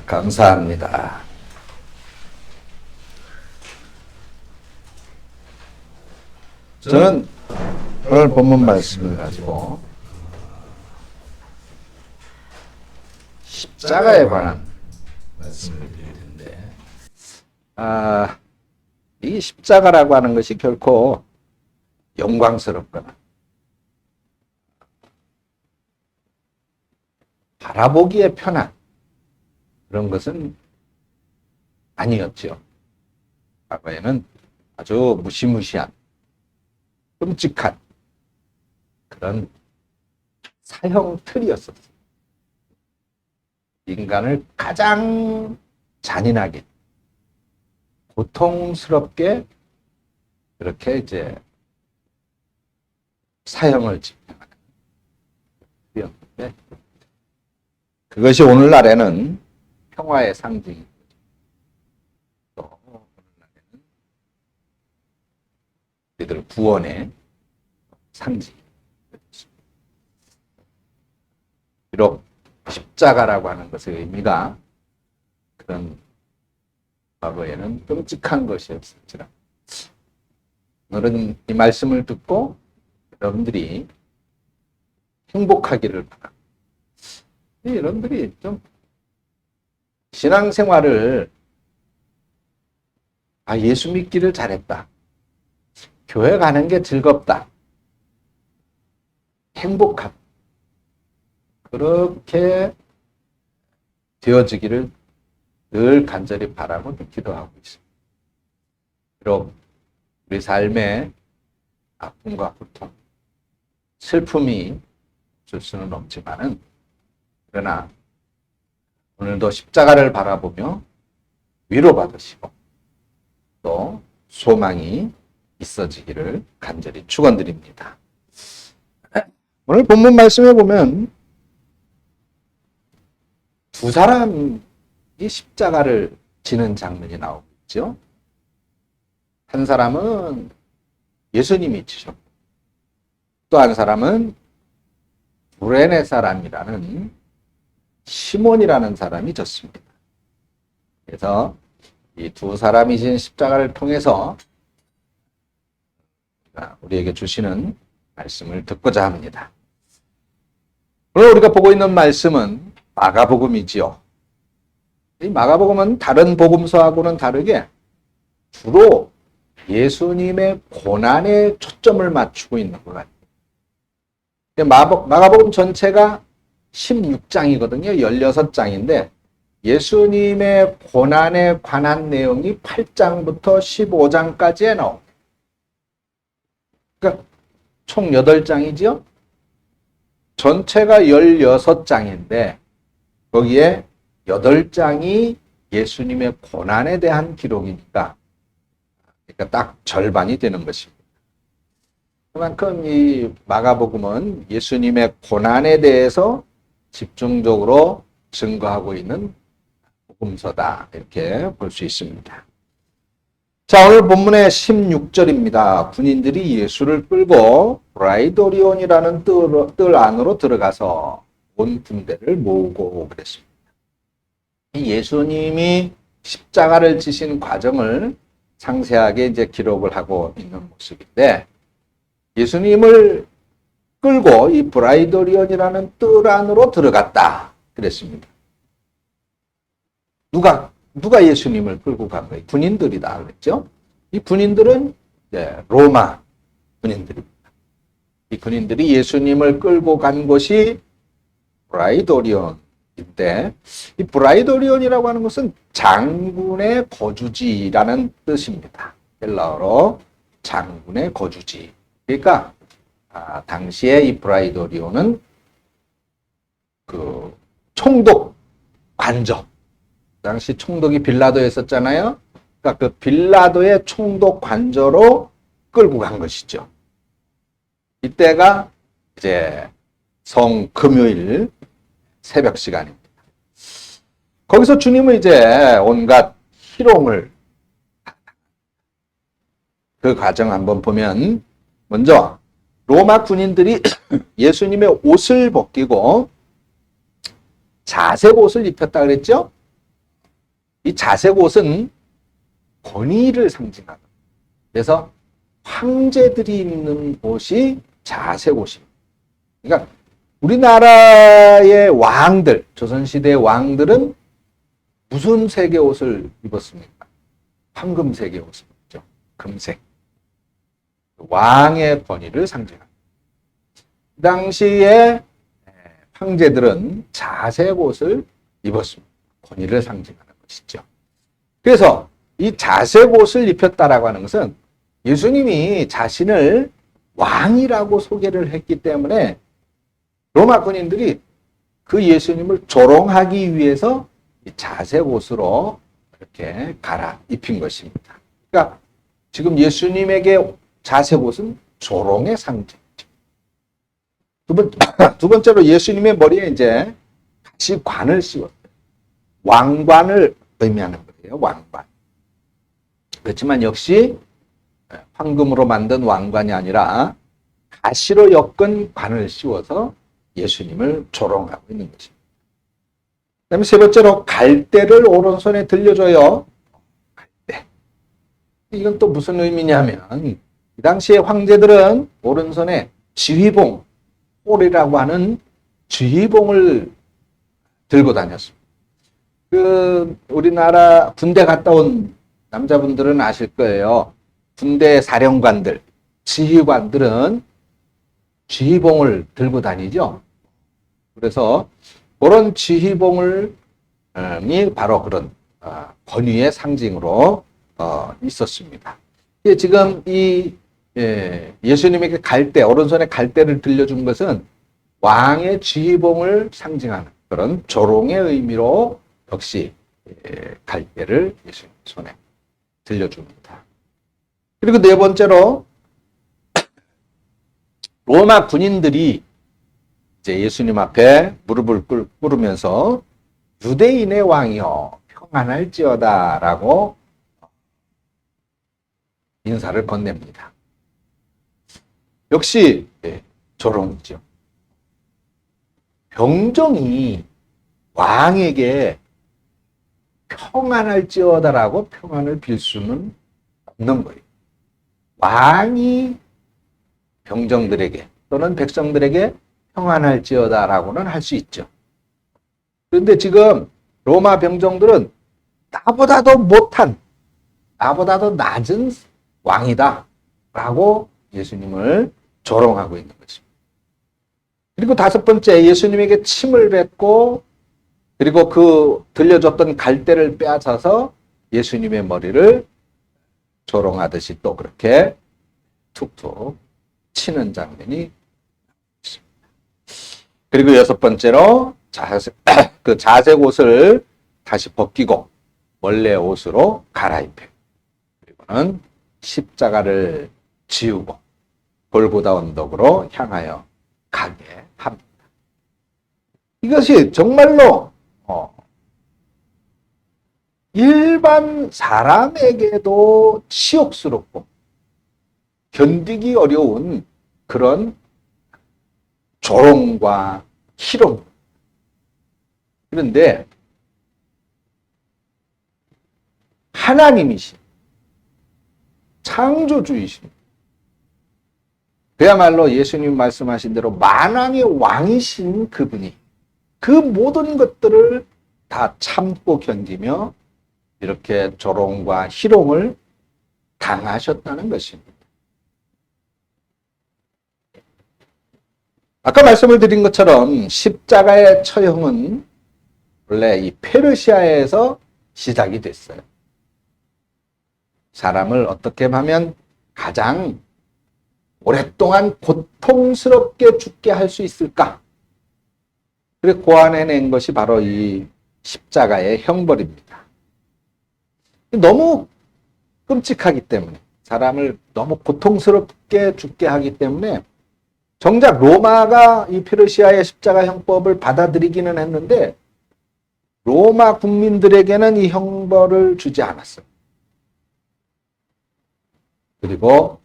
감사합니다. 저는 오늘 본문 말씀을 가지고 십자가에 관한 말씀을 드릴 텐데, 이 십자가라고 하는 것이 결코 영광스럽거나 바라보기에 편한 그런 것은 아니었죠. 과거에는 아주 무시무시한 끔찍한 그런 사형 틀이었었어요. 인간을 가장 잔인하게 고통스럽게 그렇게 이제 사형을 집행하는 틀이었는데, 그것이 오늘날에는 평화의 상징이고, 또 오늘날에는 우리들 구원의 상징이 되었습니다. 비록 십자가라고 하는 것의 의미가 그런 과거에는 끔찍한 것이었을지라, 오늘은 이 말씀을 듣고 여러분들이 행복하기를 바랍니다. 여러분들이 좀 신앙생활을 예수 믿기를 잘했다, 교회 가는 게 즐겁다, 행복하다, 그렇게 되어지기를 늘 간절히 바라고 기도하고 있습니다. 비록 우리 삶에 아픔과 고통, 슬픔이 없을 수는 없지만은, 그러나 오늘도 십자가를 바라보며 위로받으시고 또 소망이 있어지기를 간절히 축원드립니다. 오늘 본문 말씀에 보면 두 사람이 십자가를 지는 장면이 나오고 있죠. 한 사람은 예수님이 지셨고, 또 한 사람은 구레네 사람이라는 시몬이라는 사람이 졌습니다. 그래서 이 두 사람이 진 십자가를 통해서 우리에게 주시는 말씀을 듣고자 합니다. 오늘 우리가 보고 있는 말씀은 마가복음이지요. 이 마가복음은 다른 복음서하고는 다르게 주로 예수님의 고난에 초점을 맞추고 있는 것 같아요. 마가복음 전체가 16장이거든요. 16장인데 예수님의 고난에 관한 내용이 8장부터 15장까지에 나옵니다. 그러니까 총 8장이죠. 전체가 16장인데 거기에 8장이 예수님의 고난에 대한 기록이니까, 그러니까 딱 절반이 되는 것입니다. 그만큼 이 마가복음은 예수님의 고난에 대해서 집중적으로 증거하고 있는 복음서다, 이렇게 볼 수 있습니다. 자, 오늘 본문의 16절입니다. 군인들이 예수를 끌고 브라이도리온이라는 뜰 안으로 들어가서 온 군대를 모으고 그랬습니다. 이 예수님이 십자가를 지신 과정을 상세하게 이제 기록을 하고 있는 모습인데, 예수님을 끌고 이 브라이도리온이라는 뜰 안으로 들어갔다 그랬습니다. 누가 예수님을 끌고 간 거예요? 군인들이다 그랬죠? 이 군인들은 로마 군인들입니다. 이 군인들이 예수님을 끌고 간 곳이 브라이도리온인데, 이 브라이도리온이라고 하는 것은 장군의 거주지라는 뜻입니다. 헬라어로 장군의 거주지. 그러니까 당시에 이 브라이도리온은 그 총독 관저, 당시 총독이 빌라도였었잖아요. 그러니까 그 빌라도의 총독 관저로 끌고 간 것이죠. 이때가 이제 성금요일 새벽 시간입니다. 거기서 주님은 이제 온갖 희롱을, 그 과정 한번 보면, 먼저 로마 군인들이 예수님의 옷을 벗기고 자색 옷을 입혔다 그랬죠? 이 자색옷은 권위를 상징하는. 그래서 황제들이 입는 옷이 자색옷입니다. 그러니까 우리나라의 왕들, 조선시대의 왕들은 무슨 색의 옷을 입었습니까? 황금색의 옷을 입죠. 금색. 왕의 권위를 상징합니다. 그 당시에 황제들은 자색 옷을 입었습니다. 권위를 상징하는 것이죠. 그래서 이 자색 옷을 입혔다라고 하는 것은 예수님이 자신을 왕이라고 소개를 했기 때문에 로마 군인들이 그 예수님을 조롱하기 위해서 이 자색 옷으로 이렇게 갈아입힌 것입니다. 그러니까 지금 예수님에게 자색 옷은 조롱의 상징이죠. 두 번째로 예수님의 머리에 이제 가시관을 씌웠어요. 왕관을 의미하는 거예요. 왕관. 그렇지만 역시 황금으로 만든 왕관이 아니라 가시로 엮은 관을 씌워서 예수님을 조롱하고 있는 것입니다. 그 다음에 세 번째로 갈대를 오른손에 들려줘요. 갈대. 이건 또 무슨 의미냐면 이 당시에 황제들은 오른손에 지휘봉, 홀이라고 하는 지휘봉을 들고 다녔습니다. 우리나라 군대 갔다 온 남자분들은 아실 거예요. 군대 사령관들, 지휘관들은 지휘봉을 들고 다니죠. 그래서 그런 지휘봉을 바로 그런 권위의 상징으로 있었습니다. 지금 이 예수님에게 갈대, 오른손에 갈대를 들려준 것은 왕의 지휘봉을 상징하는 그런 조롱의 의미로 역시 갈대를 예수님 손에 들려줍니다. 그리고 네 번째로 로마 군인들이 이제 예수님 앞에 무릎을 꿇으면서 유대인의 왕이여 평안할지어다라고 인사를 건넵니다. 역시 조롱이죠. 병정이 왕에게 평안할지어다라고 평안을 빌 수는 없는 거예요. 왕이 병정들에게 또는 백성들에게 평안할지어다라고는 할 수 있죠. 그런데 지금 로마 병정들은 나보다도 못한, 나보다도 낮은 왕이다 라고 예수님을 조롱하고 있는 것입니다. 그리고 다섯 번째, 예수님에게 침을 뱉고 그리고 그 들려줬던 갈대를 빼앗아서 예수님의 머리를 조롱하듯이 또 그렇게 툭툭 치는 장면이 있습니다. 그리고 여섯 번째로 그 자색 옷을 다시 벗기고 원래 옷으로 갈아입혀요. 그리고는 십자가를 지우고 골고다 언덕으로 향하여 가게 합니다. 이것이 정말로 일반 사람에게도 치욕스럽고 견디기 어려운 그런 조롱과 희롱. 그런데 하나님이신 창조주이신 그야말로 예수님 말씀하신 대로 만왕의 왕이신 그분이 그 모든 것들을 다 참고 견디며 이렇게 조롱과 희롱을 당하셨다는 것입니다. 아까 말씀을 드린 것처럼 십자가의 처형은 원래 이 페르시아에서 시작이 됐어요. 사람을 어떻게 하면 가장 오랫동안 고통스럽게 죽게 할 수 있을까? 그래서 고안해낸 것이 바로 이 십자가의 형벌입니다. 너무 끔찍하기 때문에, 사람을 너무 고통스럽게 죽게 하기 때문에 정작 로마가 이 페르시아의 십자가 형법을 받아들이기는 했는데 로마 국민들에게는 이 형벌을 주지 않았어요. 그리고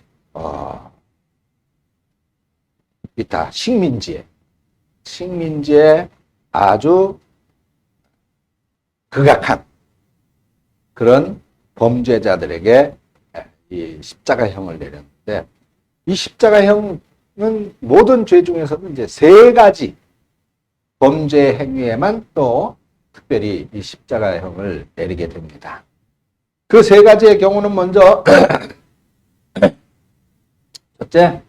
기타 식민지에 아주 극악한 그런 범죄자들에게 이 십자가형을 내렸는데, 이 십자가형은 모든 죄 중에서는 이제 세 가지 범죄 행위에만 또 특별히 이 십자가형을 내리게 됩니다. 그 세 가지의 경우는 먼저 첫째,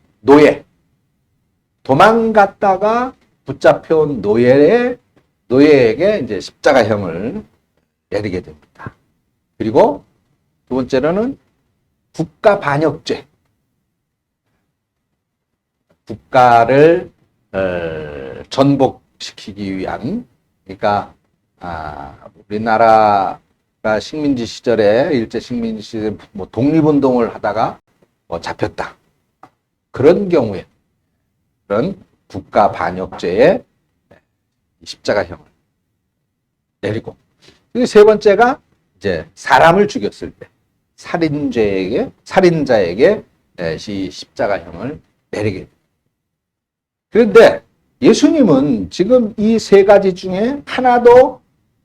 도망갔다가 붙잡혀온 노예에게 이제 십자가형을 내리게 됩니다. 그리고 두 번째로는 국가 반역죄. 국가를 전복시키기 위한, 그러니까 우리나라가 식민지 시절에, 일제 식민지 시절에 뭐 독립운동을 하다가 뭐 잡혔다. 그런 경우에 그런 국가 반역죄에 십자가형을 내리고, 그리고 세 번째가 이제 사람을 죽였을 때 살인자에게 이 십자가형을 내리게 됩니다. 그런데 예수님은 지금 이 세 가지 중에 하나도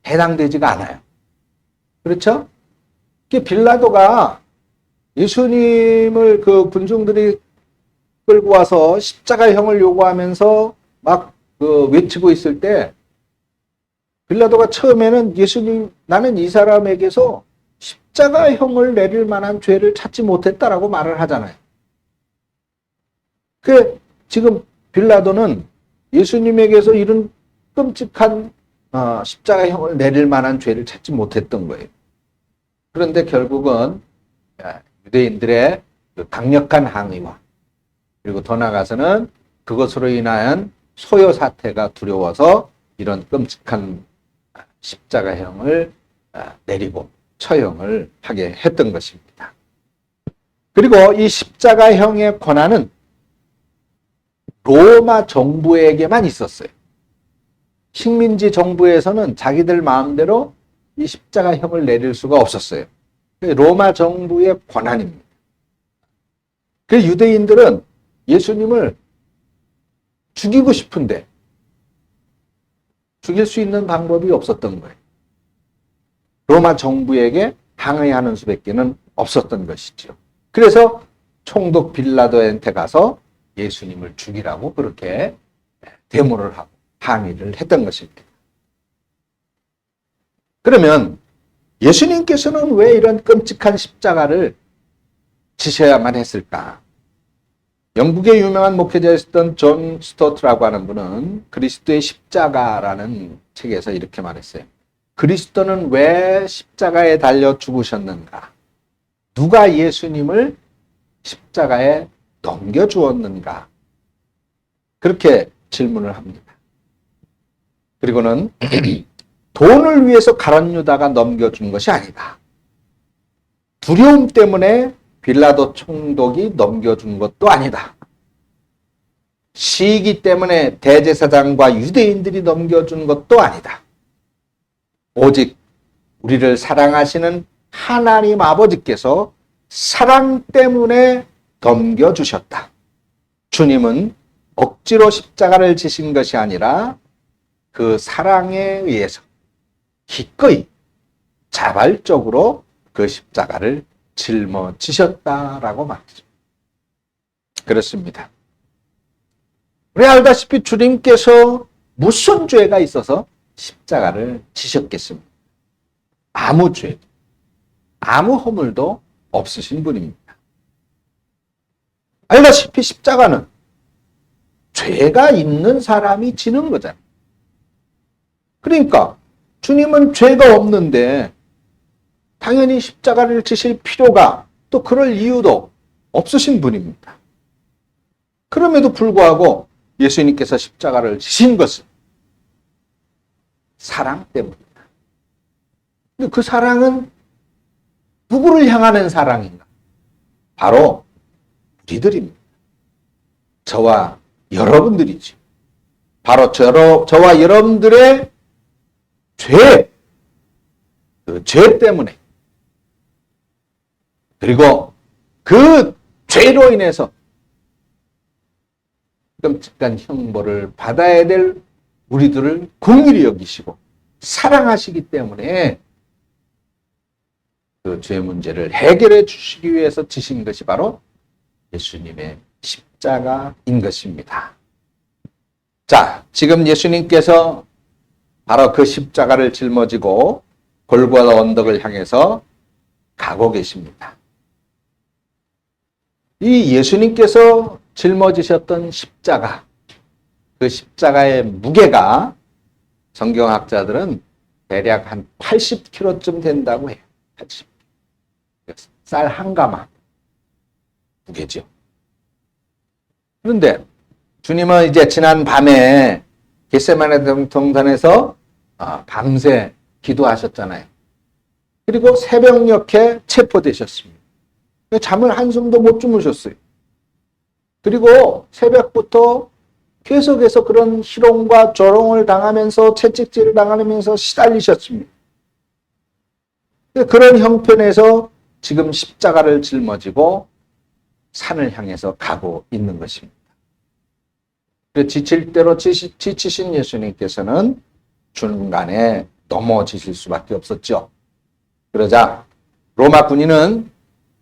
해당되지가 않아요. 그렇죠? 빌라도가 예수님을 그 군중들이 끌고 와서 십자가형을 요구하면서 막 외치고 있을 때, 빌라도가 처음에는 예수님, 나는 이 사람에게서 십자가형을 내릴 만한 죄를 찾지 못했다라고 말을 하잖아요. 지금 빌라도는 예수님에게서 이런 끔찍한 십자가형을 내릴 만한 죄를 찾지 못했던 거예요. 그런데 결국은 유대인들의 강력한 항의와, 그리고 더 나아가서는 그것으로 인한 소요 사태가 두려워서 이런 끔찍한 십자가형을 내리고 처형을 하게 했던 것입니다. 그리고 이 십자가형의 권한은 로마 정부에게만 있었어요. 식민지 정부에서는 자기들 마음대로 이 십자가형을 내릴 수가 없었어요. 로마 정부의 권한입니다. 그 유대인들은 예수님을 죽이고 싶은데 죽일 수 있는 방법이 없었던 거예요. 로마 정부에게 항의하는 수밖에는 없었던 것이죠. 그래서 총독 빌라도한테 가서 예수님을 죽이라고 그렇게 데모를 하고 항의를 했던 것입니다. 그러면 예수님께서는 왜 이런 끔찍한 십자가를 지셔야만 했을까? 영국의 유명한 목회자였던 존 스토트라고 하는 분은 그리스도의 십자가라는 책에서 이렇게 말했어요. 그리스도는 왜 십자가에 달려 죽으셨는가? 누가 예수님을 십자가에 넘겨주었는가? 그렇게 질문을 합니다. 그리고는 돈을 위해서 가룟 유다가 넘겨준 것이 아니다. 두려움 때문에 빌라도 총독이 넘겨준 것도 아니다. 시기 때문에 대제사장과 유대인들이 넘겨준 것도 아니다. 오직 우리를 사랑하시는 하나님 아버지께서 사랑 때문에 넘겨주셨다. 주님은 억지로 십자가를 지신 것이 아니라 그 사랑에 의해서 기꺼이 자발적으로 그 십자가를 짊어지셨다라고 말이죠. 그렇습니다. 우리 알다시피 주님께서 무슨 죄가 있어서 십자가를 지셨겠습니까? 아무 죄, 아무 허물도 없으신 분입니다. 알다시피 십자가는 죄가 있는 사람이 지는 거잖아요. 그러니까 주님은 죄가 없는데 당연히 십자가를 지실 필요가, 또 그럴 이유도 없으신 분입니다. 그럼에도 불구하고 예수님께서 십자가를 지신 것은 사랑 때문입니다. 근데 그 사랑은 누구를 향하는 사랑인가? 바로 우리들입니다. 저와 여러분들이지. 바로 저와 여러분들의 그 죄 때문에, 그리고 그 죄로 인해서 끔찍한 형벌을 받아야 될 우리들을 긍휼히 여기시고 사랑하시기 때문에 그 죄 문제를 해결해 주시기 위해서 지신 것이 바로 예수님의 십자가인 것입니다. 자, 지금 예수님께서 바로 그 십자가를 짊어지고 골고다 언덕을 향해서 가고 계십니다. 이 예수님께서 짊어지셨던 십자가, 그 십자가의 무게가 성경학자들은 대략 한 80kg쯤 된다고 해요. 80. 쌀 한 가마 무게죠. 그런데 주님은 이제 지난 밤에 겟세마네 동산에서 밤새 기도하셨잖아요. 그리고 새벽녘에 체포되셨습니다. 잠을 한숨도 못 주무셨어요. 그리고 새벽부터 계속해서 그런 희롱과 조롱을 당하면서 채찍질을 당하면서 시달리셨습니다. 그런 형편에서 지금 십자가를 짊어지고 산을 향해서 가고 있는 것입니다. 지칠 대로 지치신 예수님께서는 중간에 넘어지실 수밖에 없었죠. 그러자 로마 군인은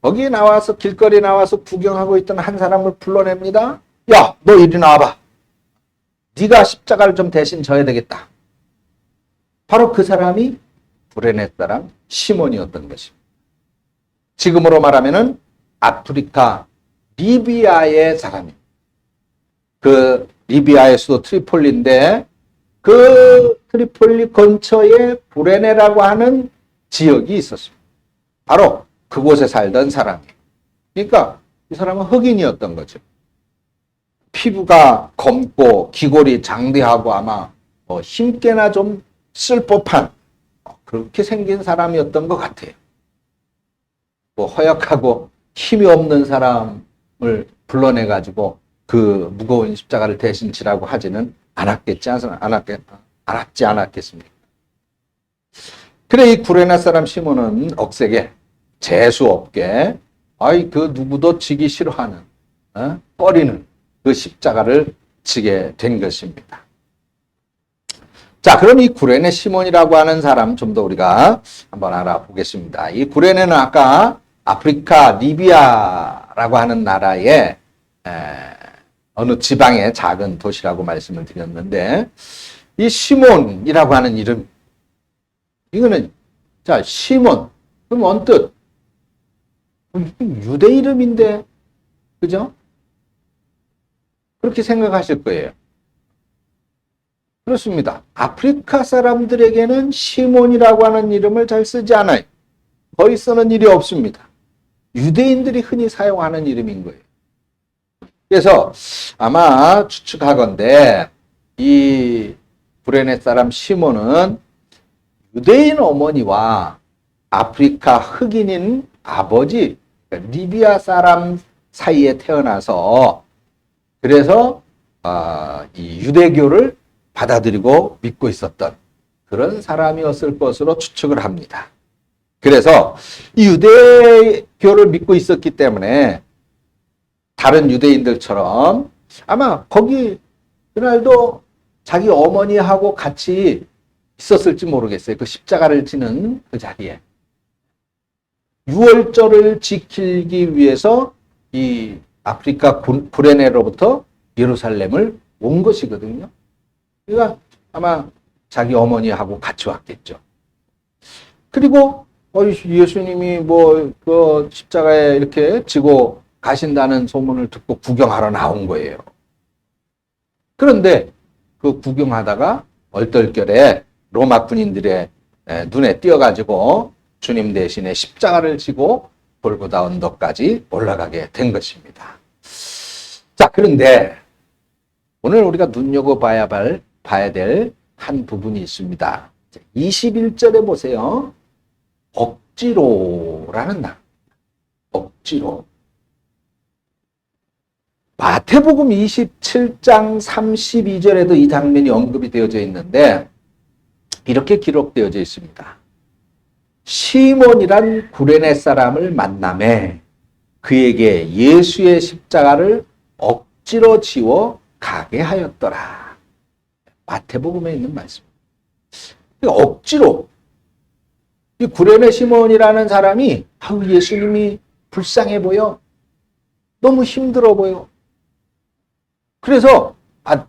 거기에 나와서 길거리에 나와서 구경하고 있던 한 사람을 불러냅니다. 야, 너 이리 나와봐. 네가 십자가를 좀 대신 져야 되겠다. 바로 그 사람이 구레네 사람 시몬이었던 것입니다. 지금으로 말하면은 아프리카 리비아의 사람입니다. 그 리비아의 수도 트리폴리인데 그 트리폴리 근처에 구레네라고 하는 지역이 있었습니다. 바로 그곳에 살던 사람이에요. 그러니까 이 사람은 흑인이었던 거죠. 피부가 검고 귀골이 장대하고 아마 힘께나 좀 쓸 법한 그렇게 생긴 사람이었던 것 같아요. 허약하고 힘이 없는 사람을 불러내가지고 그 무거운 십자가를 대신 지라고 하지는 않았지 않았겠습니까? 그래 이 구레네 사람 시몬은 억세게 재수 없게 그 누구도 지기 싫어하는 꺼리는 그 십자가를 지게 된 것입니다. 자, 그럼 이 구레네 시몬이라고 하는 사람 좀 더 우리가 한번 알아보겠습니다. 이 구레네는 아까 아프리카 리비아라고 하는 나라의 어느 지방의 작은 도시라고 말씀을 드렸는데 이 시몬이라고 하는 이름 이거는 자 시몬 그럼 언뜻 유대 이름인데 그죠? 그렇게 생각하실 거예요. 그렇습니다. 아프리카 사람들에게는 시몬이라고 하는 이름을 잘 쓰지 않아요. 거의 쓰는 일이 없습니다. 유대인들이 흔히 사용하는 이름인 거예요. 그래서 아마 추측하건대 이 구레네 사람 시몬은 유대인 어머니와 아프리카 흑인인 아버지 리비아 사람 사이에 태어나서 그래서 이 유대교를 받아들이고 믿고 있었던 그런 사람이었을 것으로 추측을 합니다. 그래서 이 유대교를 믿고 있었기 때문에 다른 유대인들처럼 아마 거기 그날도 자기 어머니하고 같이 있었을지 모르겠어요. 그 십자가를 지는 그 자리에. 유월절을 지키기 위해서 이 아프리카 구레네로부터 예루살렘을 온 것이거든요. 그러니까 아마 자기 어머니하고 같이 왔겠죠. 그리고 예수님이 그 십자가에 이렇게 지고 가신다는 소문을 듣고 구경하러 나온 거예요. 그런데 그 구경하다가 얼떨결에 로마 군인들의 눈에 띄어가지고 주님 대신에 십자가를 지고 골고다 언덕까지 올라가게 된 것입니다. 자, 그런데 오늘 우리가 눈여겨봐야 될 한 부분이 있습니다. 21절에 보세요. 억지로라는 말. 억지로. 마태복음 27장 32절에도 이 장면이 언급이 되어져 있는데 이렇게 기록되어져 있습니다. 시몬이란 구레네 사람을 만나매 그에게 예수의 십자가를 억지로 지워 가게 하였더라. 마태복음에 있는 말씀. 억지로. 이 구레네 시몬이라는 사람이 아우 예수님이 불쌍해 보여. 너무 힘들어 보여. 그래서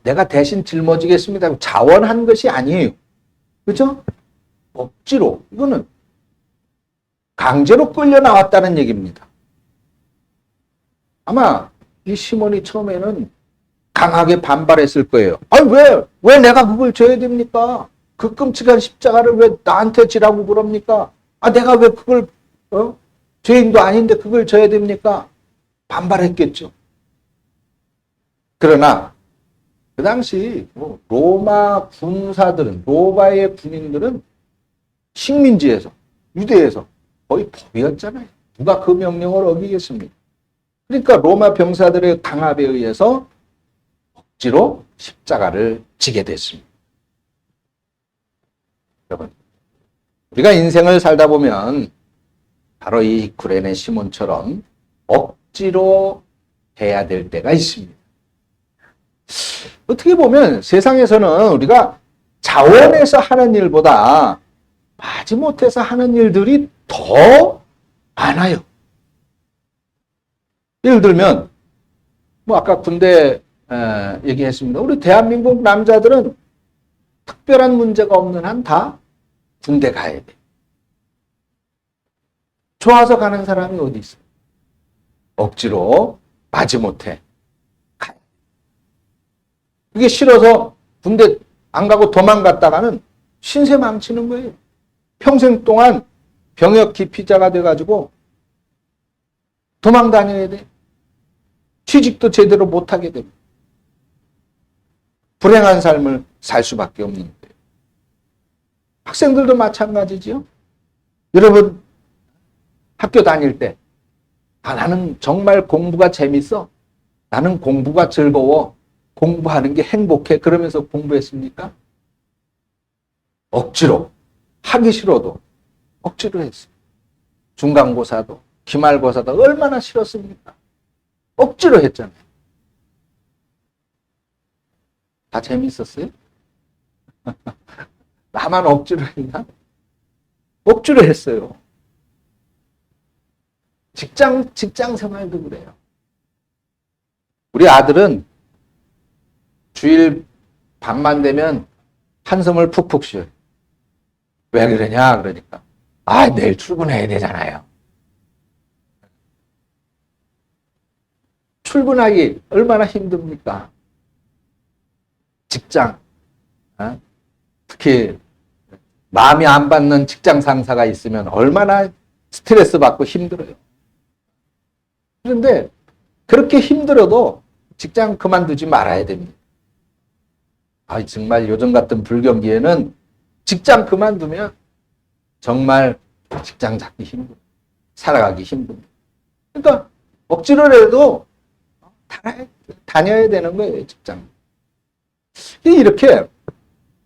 내가 대신 짊어지겠습니다. 자원한 것이 아니에요. 그렇죠? 억지로. 이거는 강제로 끌려 나왔다는 얘기입니다. 아마 이 시몬이 처음에는 강하게 반발했을 거예요. 왜 내가 그걸 져야 됩니까? 그 끔찍한 십자가를 왜 나한테 지라고 그럽니까? 내가 왜 그걸, 죄인도 아닌데 그걸 져야 됩니까? 반발했겠죠. 그러나, 그 당시 로마 군사들은, 로마의 군인들은 식민지에서, 유대에서 거의 법이었잖아요. 누가 그 명령을 어기겠습니까? 그러니까 로마 병사들의 강압에 의해서 억지로 십자가를 지게 됐습니다. 여러분, 우리가 인생을 살다 보면 바로 이 구레네 시몬처럼 억지로 해야 될 때가 있습니다. 어떻게 보면 세상에서는 우리가 자원해서 하는 일보다 마지못해서 하는 일들이 더 많아요. 예를 들면 아까 군대 얘기했습니다. 우리 대한민국 남자들은 특별한 문제가 없는 한 다 군대 가야 돼. 좋아서 가는 사람이 어디 있어? 억지로 마지못해 가야 돼. 그게 싫어서 군대 안 가고 도망갔다가는 신세 망치는 거예요. 평생 동안 병역 기피자가 돼가지고 도망 다녀야 돼. 취직도 제대로 못하게 됩니다. 불행한 삶을 살 수밖에 없는 거예요. 학생들도 마찬가지지요. 여러분 학교 다닐 때 나는 정말 공부가 재밌어. 나는 공부가 즐거워. 공부하는 게 행복해. 그러면서 공부했습니까? 억지로. 하기 싫어도 억지로 했어요. 중간고사도 기말고사도 얼마나 싫었습니까? 억지로 했잖아요. 다 재밌었어요? 나만 억지로 했나? 억지로 했어요. 직장 생활도 그래요. 우리 아들은 주일 밤만 되면 한숨을 푹푹 쉬어요. 왜 그러냐? 그러니까 내일 출근해야 되잖아요. 출근하기 얼마나 힘듭니까? 직장, 특히 마음이 안 받는 직장 상사가 있으면 얼마나 스트레스 받고 힘들어요. 그런데 그렇게 힘들어도 직장 그만두지 말아야 됩니다. 정말 요즘 같은 불경기에는 직장 그만두면 정말 직장 잡기 힘들어요. 살아가기 힘듭니다. 그러니까 억지로라도 다녀야 되는 거예요, 직장. 이렇게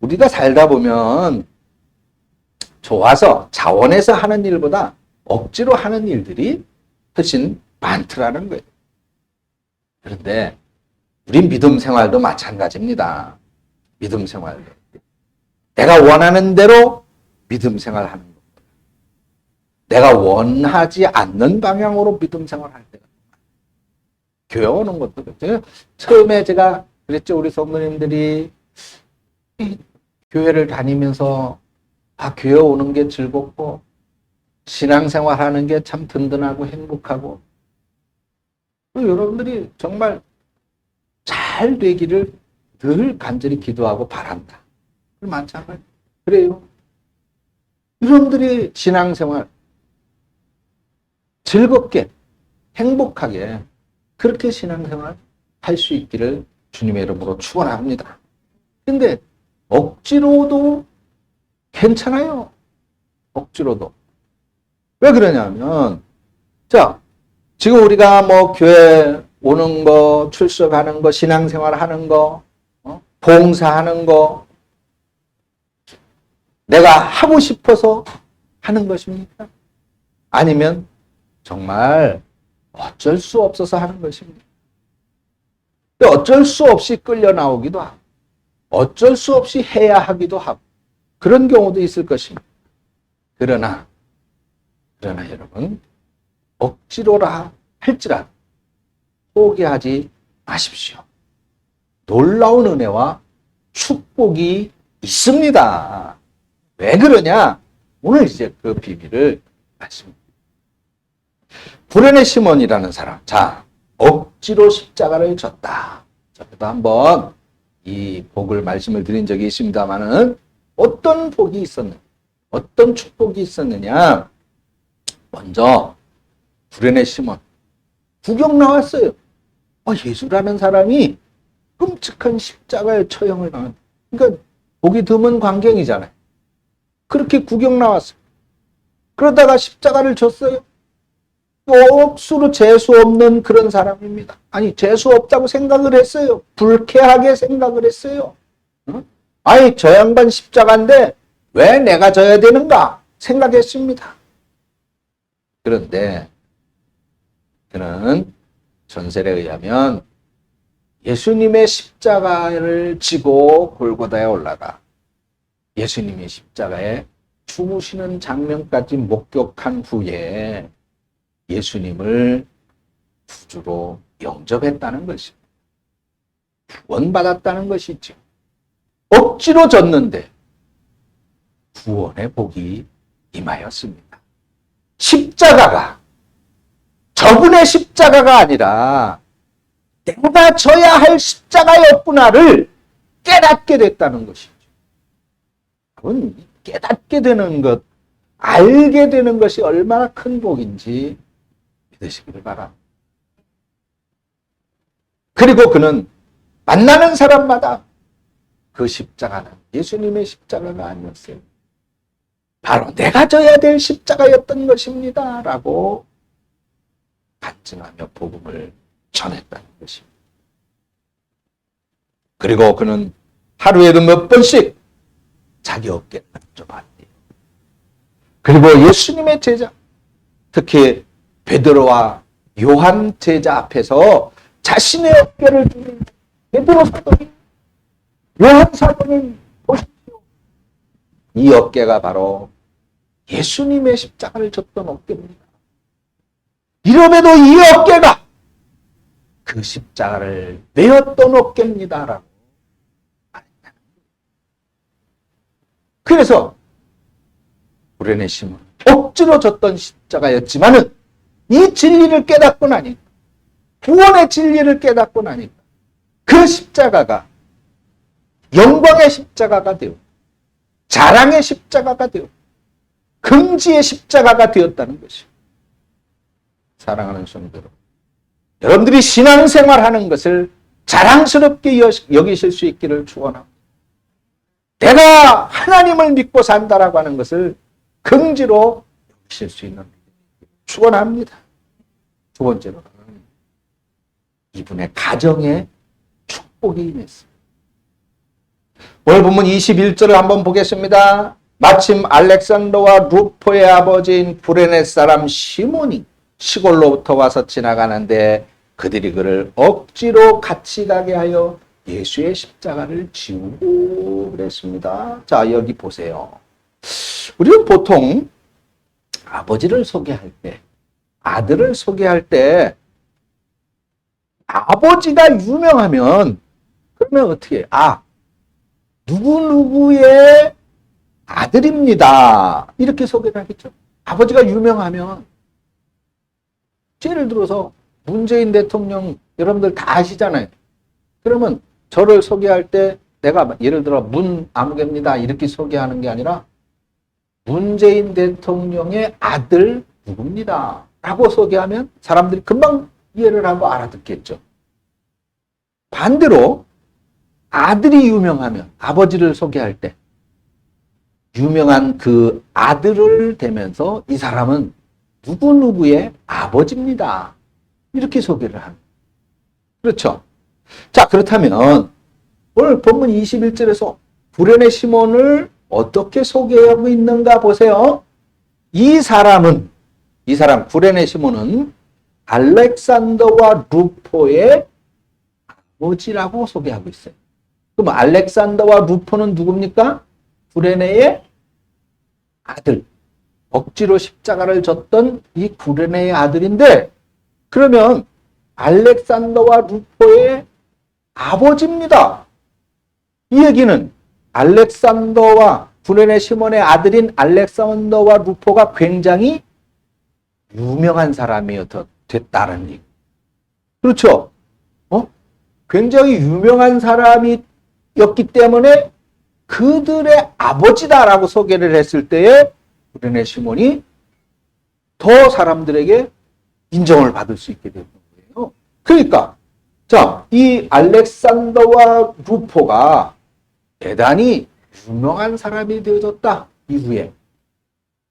우리가 살다 보면 좋아서 자원해서 하는 일보다 억지로 하는 일들이 훨씬 많더라는 거예요. 그런데 우리 믿음 생활도 마찬가지입니다. 믿음 생활도. 내가 원하는 대로 믿음 생활하는 겁니다. 내가 원하지 않는 방향으로 믿음 생활할 때가 교회 오는 것도 그렇죠. 처음에 제가 그랬죠. 우리 성도님들이 교회를 다니면서 교회 오는 게 즐겁고 신앙생활 하는 게 참 든든하고 행복하고 여러분들이 정말 잘 되기를 늘 간절히 기도하고 바란다. 마찬가지. 그래요. 여러분들이 신앙생활 즐겁게 행복하게 그렇게 신앙생활 할 수 있기를 주님의 이름으로 축원합니다. 근데 억지로도 괜찮아요. 억지로도. 왜 그러냐면 지금 우리가 교회 오는 거, 출석하는 거, 신앙생활 하는 거, 봉사하는 거 내가 하고 싶어서 하는 것입니까? 아니면 정말 어쩔 수 없어서 하는 것입니다. 어쩔 수 없이 끌려 나오기도 하고 어쩔 수 없이 해야 하기도 하고 그런 경우도 있을 것입니다. 그러나 그러나 여러분, 억지로라 할지라도 포기하지 마십시오. 놀라운 은혜와 축복이 있습니다. 왜 그러냐? 오늘 이제 그 비밀을 말씀드립니다. 불연의 시몬이라는 사람. 자, 억지로 십자가를 졌다. 저도 한번 이 복을 말씀을 드린 적이 있습니다만은 어떤 복이 있었느냐? 어떤 축복이 있었느냐? 먼저 불연의 시몬 구경 나왔어요. 예수라는 사람이 끔찍한 십자가의 처형을 당한. 그러니까 보기 드문 광경이잖아요. 그렇게 구경 나왔어요. 그러다가 십자가를 졌어요. 억수로 재수 없는 그런 사람입니다. 아니, 재수 없다고 생각을 했어요. 불쾌하게 생각을 했어요. 아니, 저 양반 십자가인데 왜 내가 져야 되는가 생각했습니다. 그런데 그는 전설에 의하면 예수님의 십자가를 지고 골고다에 올라가 예수님의 십자가에 죽으시는 장면까지 목격한 후에 예수님을 구주로 영접했다는 것입니다. 구원받았다는 것이죠. 억지로 졌는데 구원의 복이 임하였습니다. 십자가가 저분의 십자가가 아니라 내가 져야 할 십자가였구나를 깨닫게 됐다는 것이죠. 여러분, 깨닫게 되는 것, 알게 되는 것이 얼마나 큰 복인지 믿으시기를 바랍니다. 그리고 그는 만나는 사람마다 그 십자가는 예수님의 십자가가 아니었어요. 바로 내가 져야 될 십자가였던 것입니다. 라고 간증하며 복음을 전했다는 것입니다. 그리고 그는 하루에도 몇 번씩 자기 어깨를 만져봤대요. 그리고 예수님의 제자, 특히 베드로와 요한 제자 앞에서 자신의 어깨를 두는 베드로 사도님, 요한 사도님 보십시오. 이 어깨가 바로 예수님의 십자가를 졌던 어깨입니다. 이름에도 이 어깨가 그 십자가를 메었던 어깨입니다라고 말했다. 그래서 불연의 시몬 억지로 졌던 십자가였지만은 이 진리를 깨닫고 나니까, 구원의 진리를 깨닫고 나니까 그 십자가가 영광의 십자가가 되어 자랑의 십자가가 되어 긍지의 십자가가 되었다는 것이죠. 사랑하는 성도 여러분들이 신앙생활하는 것을 자랑스럽게 여기실 수 있기를 축원합니다. 내가 하나님을 믿고 산다라고 하는 것을 긍지로 여기실 수 있는 축원합니다. 두 번째로 이분의 가정에 축복이 임했습니다. 오늘 본문 21절을 한번 보겠습니다. 마침 알렉산더와 루포의 아버지인 구레네 사람 시몬이 시골로부터 와서 지나가는데 그들이 그를 억지로 같이 가게 하여 예수의 십자가를 지우고 그랬습니다. 자, 여기 보세요. 우리는 보통 아버지를 소개할 때, 아들을 소개할 때 아버지가 유명하면 그러면 어떻게 해? 누구누구의 아들입니다. 이렇게 소개를 하겠죠. 아버지가 유명하면 예를 들어서 문재인 대통령 여러분들 다 아시잖아요. 그러면 저를 소개할 때 내가 예를 들어 문아무개입니다. 이렇게 소개하는 게 아니라 문재인 대통령의 아들 누구입니다. 라고 소개하면 사람들이 금방 이해를 하고 알아듣겠죠. 반대로 아들이 유명하면 아버지를 소개할 때 유명한 그 아들을 대면서 이 사람은 누구누구의 아버지입니다. 이렇게 소개를 합니다. 그렇죠? 자, 그렇다면 오늘 본문 21절에서 불연의 시몬을 어떻게 소개하고 있는가 보세요. 이 사람 불연의 시몬은 알렉산더와 루포의 아버지라고 소개하고 있어요. 그럼 알렉산더와 루포는 누굽니까? 불연의 아들. 억지로 십자가를 졌던 이 구레네의 아들인데, 그러면 알렉산더와 루포의 아버지입니다. 이 얘기는 알렉산더와 구레네 시몬의 아들인 알렉산더와 루포가 굉장히 유명한 사람이 됐다는 얘기. 그렇죠? 굉장히 유명한 사람이었기 때문에 그들의 아버지다라고 소개를 했을 때에 구레네 시몬이 더 사람들에게 인정을 받을 수 있게 되는 거예요. 그러니까 자, 이 알렉산더와 루포가 대단히 유명한 사람이 되어졌다. 이후에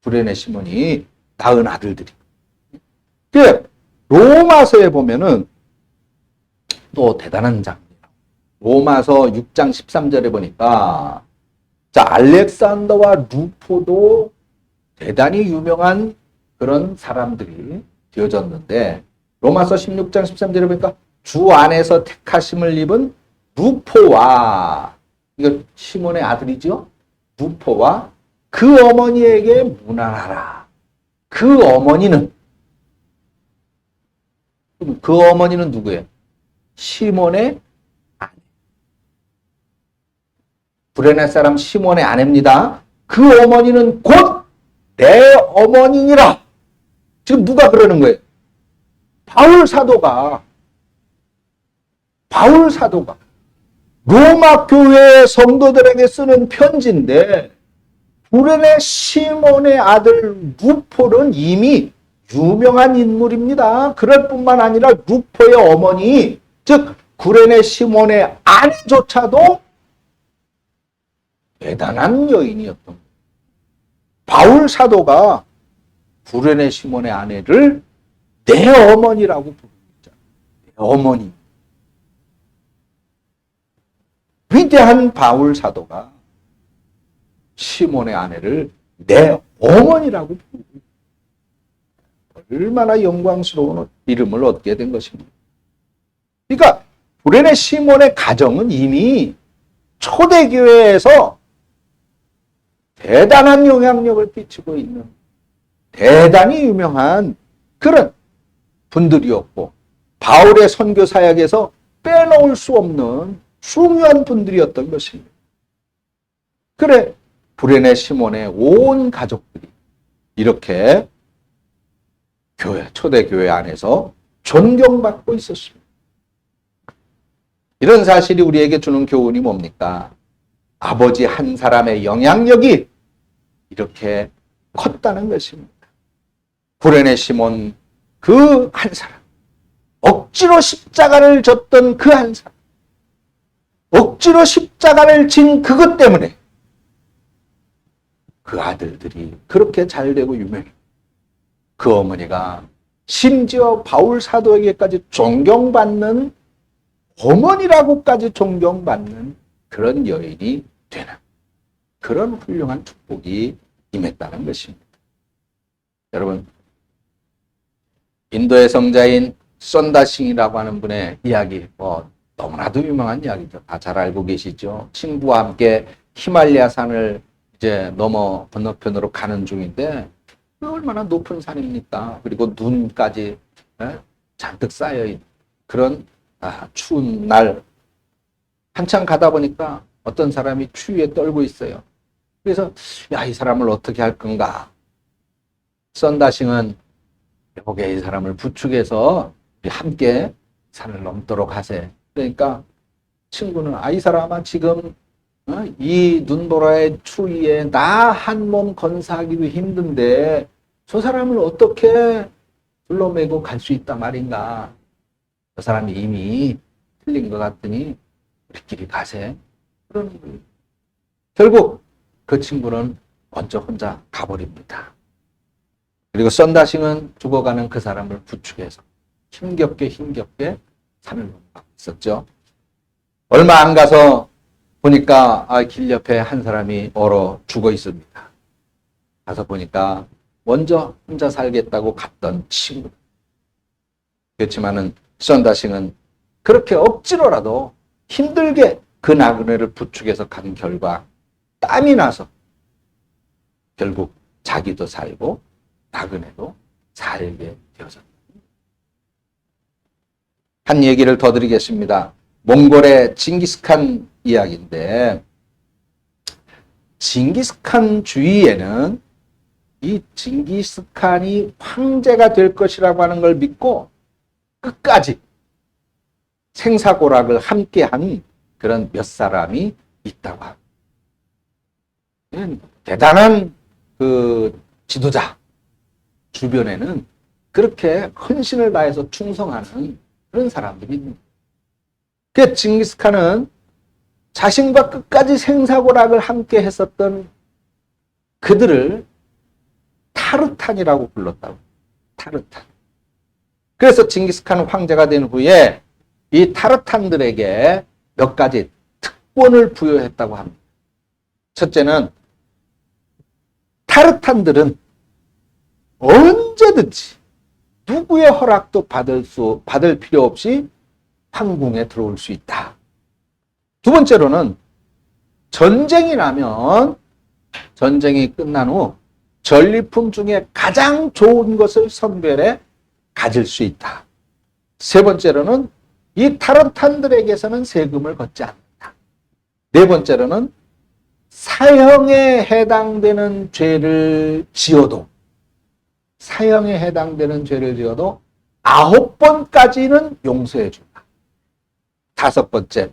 구레네 시몬이 낳은 아들들이. 그 로마서에 보면은 또 대단한 장면. 로마서 6장 13절에 보니까 자, 알렉산더와 루포도 대단히 유명한 그런 사람들이 되어졌는데, 로마서 16장 13절에 보니까 주 안에서 택하심을 입은 루포와, 이거 시몬의 아들이죠? 루포와 그 어머니에게 문안하라. 그 어머니는 누구예요? 시몬의 아내. 구레네 사람 시몬의 아내입니다. 그 어머니는 곧 내 어머니니라. 지금 누가 그러는 거예요? 바울 사도가 로마 교회 성도들에게 쓰는 편지인데, 구레네 시몬의 아들 루포는 이미 유명한 인물입니다. 그럴 뿐만 아니라 루포의 어머니, 즉 구레네 시몬의 아내조차도 대단한 여인이었던 거예요. 바울 사도가 구레네 시몬의 아내를 내 어머니라고 부릅니다. 내 어머니. 위대한 바울 사도가 시몬의 아내를 내 어머니라고 부릅니다. 얼마나 영광스러운 이름을 얻게 된 것입니다. 그러니까 구레네 시몬의 가정은 이미 초대교회에서 대단한 영향력을 끼치고 있는 대단히 유명한 그런 분들이었고, 바울의 선교 사역에서 빼놓을 수 없는 중요한 분들이었던 것입니다. 그래, 구레네 시몬의 온 가족들이 이렇게 초대교회 안에서 존경받고 있었습니다. 이런 사실이 우리에게 주는 교훈이 뭡니까? 아버지 한 사람의 영향력이 이렇게 컸다는 것입니다. 구레네 시몬 그 한 사람, 억지로 십자가를 졌던 그 한 사람, 억지로 십자가를 진 그것 때문에 그 아들들이 그렇게 잘되고 유명해. 그 어머니가 심지어 바울 사도에게까지 존경받는, 어머니라고까지 존경받는 그런 여인이 되는 그런 훌륭한 축복이 임했다는 것입니다. 여러분, 인도의 성자인 썬다싱이라고 하는 분의 이야기, 너무나도 유명한 이야기죠. 다 잘 알고 계시죠. 친구와 함께 히말라야 산을 이제 넘어 건너편으로 가는 중인데, 얼마나 높은 산입니까? 그리고 눈까지 잔뜩 쌓여있는 그런 추운 날, 한참 가다 보니까 어떤 사람이 추위에 떨고 있어요. 그래서 이 사람을 어떻게 할 건가? 썬다싱은 여기에 이 사람을 부축해서 함께 산을 넘도록 하세. 그러니까 친구는 이 사람아, 지금 이 눈보라의 추위에 나 한 몸 건사하기도 힘든데 저 사람을 어떻게 둘러매고 갈 수 있단 말인가? 저 사람이 이미 틀린 것 같더니 우리끼리 가세. 그러는 거예요. 결국 그 친구는 먼저 혼자 가버립니다. 그리고 썬다싱은 죽어가는 그 사람을 부축해서 힘겹게 산을 넘어가고 있었죠. 얼마 안 가서 보니까 길 옆에 한 사람이 얼어 죽어 있습니다. 가서 보니까 먼저 혼자 살겠다고 갔던 친구. 그렇지만은 썬다싱은 그렇게 억지로라도 힘들게 그 나그네를 부축해서 간 결과 땀이 나서 결국 자기도 살고 나그네도 살게 되어졌다. 한 얘기를 더 드리겠습니다. 몽골의 징기스칸 이야기인데, 징기스칸 주위에는 이 징기스칸이 황제가 될 것이라고 하는 걸 믿고 끝까지 생사고락을 함께한 그런 몇 사람이 있다고 합니다. 대단한 그 지도자 주변에는 그렇게 헌신을 다해서 충성하는 그런 사람들이 있습니다. 그 징기스칸은 자신과 끝까지 생사고락을 함께 했었던 그들을 타르탄이라고 불렀다고. 타르탄. 그래서 징기스칸 황제가 된 후에 이 타르탄들에게 몇 가지 특권을 부여했다고 합니다. 첫째는 타르탄들은 언제든지 누구의 허락도 받을 필요 없이 황궁에 들어올 수 있다. 두 번째로는 전쟁이 나면 전쟁이 끝난 후 전리품 중에 가장 좋은 것을 선별해 가질 수 있다. 세 번째로는 이 타르탄들에게서는 세금을 걷지 않는다. 네 번째로는 사형에 해당되는 죄를 지어도 9번까지는 용서해 준다. 다섯 번째,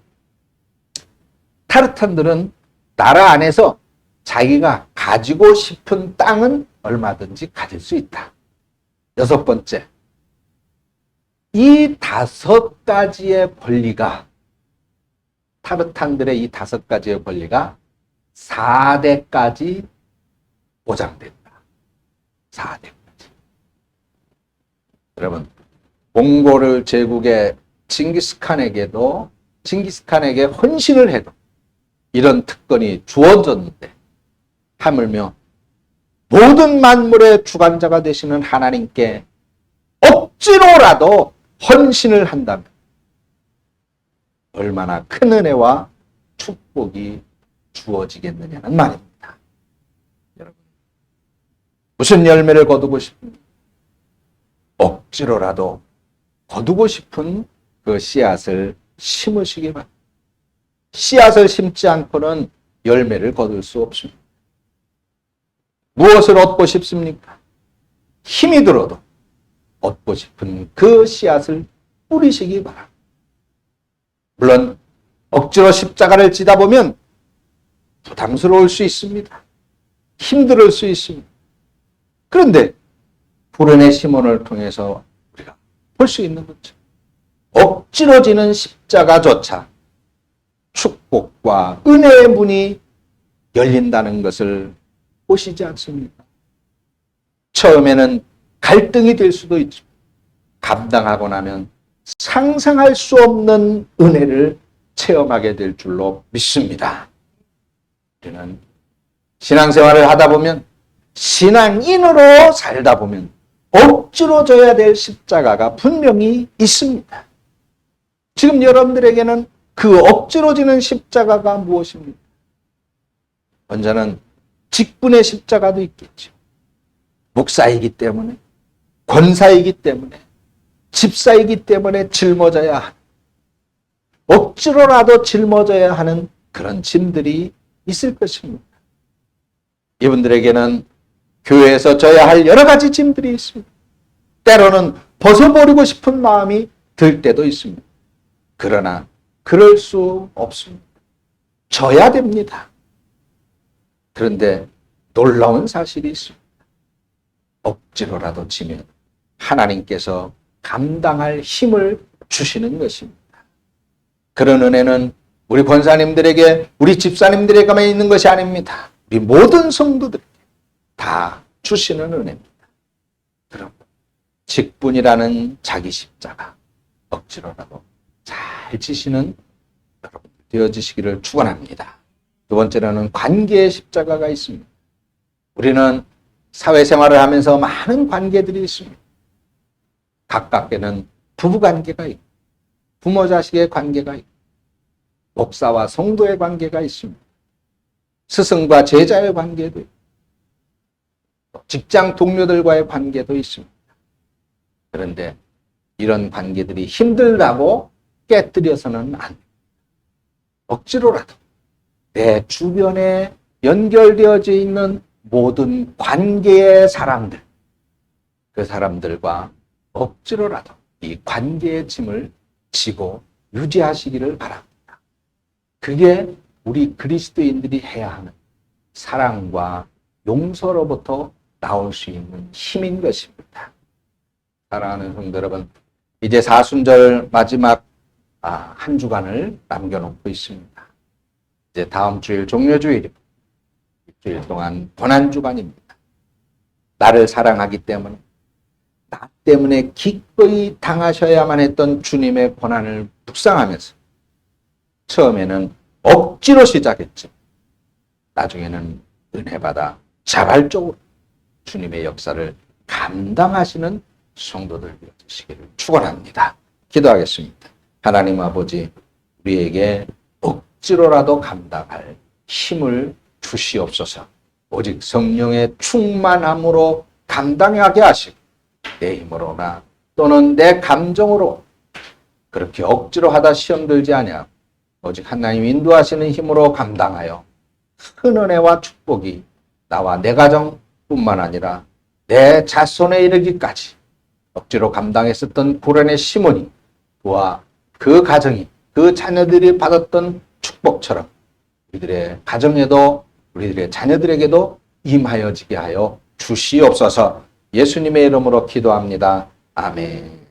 타르탄들은 나라 안에서 자기가 가지고 싶은 땅은 얼마든지 가질 수 있다. 여섯 번째, 이 5가지의 권리가, 타르탄들의 이 5가지의 권리가 4대까지 보장된다. 4대까지. 여러분, 몽골 제국의 징기스칸에게 헌신을 해도 이런 특권이 주어졌는데, 하물며 모든 만물의 주관자가 되시는 하나님께 억지로라도 헌신을 한다면 얼마나 큰 은혜와 축복이 주어지겠느냐는 말입니다. 여러분, 무슨 열매를 거두고 싶습니까? 억지로라도 거두고 싶은 그 씨앗을 심으시기 바랍니다. 씨앗을 심지 않고는 열매를 거둘 수 없습니다. 무엇을 얻고 싶습니까? 힘이 들어도 얻고 싶은 그 씨앗을 뿌리시기 바랍니다. 물론 억지로 십자가를 지다 보면 부담스러울 수 있습니다. 힘들 수 있습니다. 그런데 불운의 시몬을 통해서 우리가 볼 수 있는 거죠. 억지로 지는 십자가조차 축복과 은혜의 문이 열린다는 것을 보시지 않습니까? 처음에는 갈등이 될 수도 있죠. 감당하고 나면 상상할 수 없는 은혜를 체험하게 될 줄로 믿습니다. 우리는 신앙생활을 하다 보면, 신앙인으로 살다 보면 억지로 져야 될 십자가가 분명히 있습니다. 지금 여러분들에게는 그 억지로 지는 십자가가 무엇입니까? 먼저는 직분의 십자가도 있겠죠. 목사이기 때문에, 권사이기 때문에, 집사이기 때문에 짊어져야 하는, 억지로라도 짊어져야 하는 그런 짐들이 있을 것입니다. 이분들에게는 교회에서 져야 할 여러 가지 짐들이 있습니다. 때로는 벗어버리고 싶은 마음이 들 때도 있습니다. 그러나 그럴 수 없습니다. 져야 됩니다. 그런데 놀라운 사실이 있습니다. 억지로라도 지면 하나님께서 감당할 힘을 주시는 것입니다. 그런 은혜는 우리 권사님들에게, 우리 집사님들에게만 있는 것이 아닙니다. 우리 모든 성도들에게 다 주시는 은혜입니다. 그럼 직분이라는 자기 십자가 억지로라도 잘 지시는 여러분 되어지시기를 축원합니다. 두 번째로는 관계의 십자가가 있습니다. 우리는 사회생활을 하면서 많은 관계들이 있습니다. 가깝게는 부부관계가 있고, 부모 자식의 관계가 있고, 목사와 성도의 관계가 있습니다. 스승과 제자의 관계도 있고, 직장 동료들과의 관계도 있습니다. 그런데 이런 관계들이 힘들다고 깨뜨려서는 안 돼요. 억지로라도 내 주변에 연결되어져 있는 모든 관계의 사람들, 그 사람들과 억지로라도 이 관계의 짐을 지고 유지하시기를 바랍니다. 그게 우리 그리스도인들이 해야 하는 사랑과 용서로부터 나올 수 있는 힘인 것입니다. 사랑하는 성도 여러분, 이제 사순절 마지막 한 주간을 남겨놓고 있습니다. 이제 다음 주일 종료주일입니다. 일주일 동안 고난주간입니다. 나를 사랑하기 때문에, 나 때문에 기꺼이 당하셔야만 했던 주님의 고난을 묵상하면서 처음에는 억지로 시작했지, 나중에는 은혜받아 자발적으로 주님의 역사를 감당하시는 성도들 되시기를 축원합니다. 기도하겠습니다. 하나님 아버지, 우리에게 억지로라도 감당할 힘을 주시옵소서. 오직 성령의 충만함으로 감당하게 하시고, 내 힘으로나 또는 내 감정으로 그렇게 억지로 하다 시험 들지 아니하고 오직 하나님 인도하시는 힘으로 감당하여 큰 은혜와 축복이 나와 내 가정뿐만 아니라 내 자손에 이르기까지 억지로 감당했었던 고난의 시몬이, 그와 그 가정이, 그 자녀들이 받았던 축복처럼 우리들의 가정에도 우리들의 자녀들에게도 임하여지게 하여 주시옵소서. 예수님의 이름으로 기도합니다. 아멘.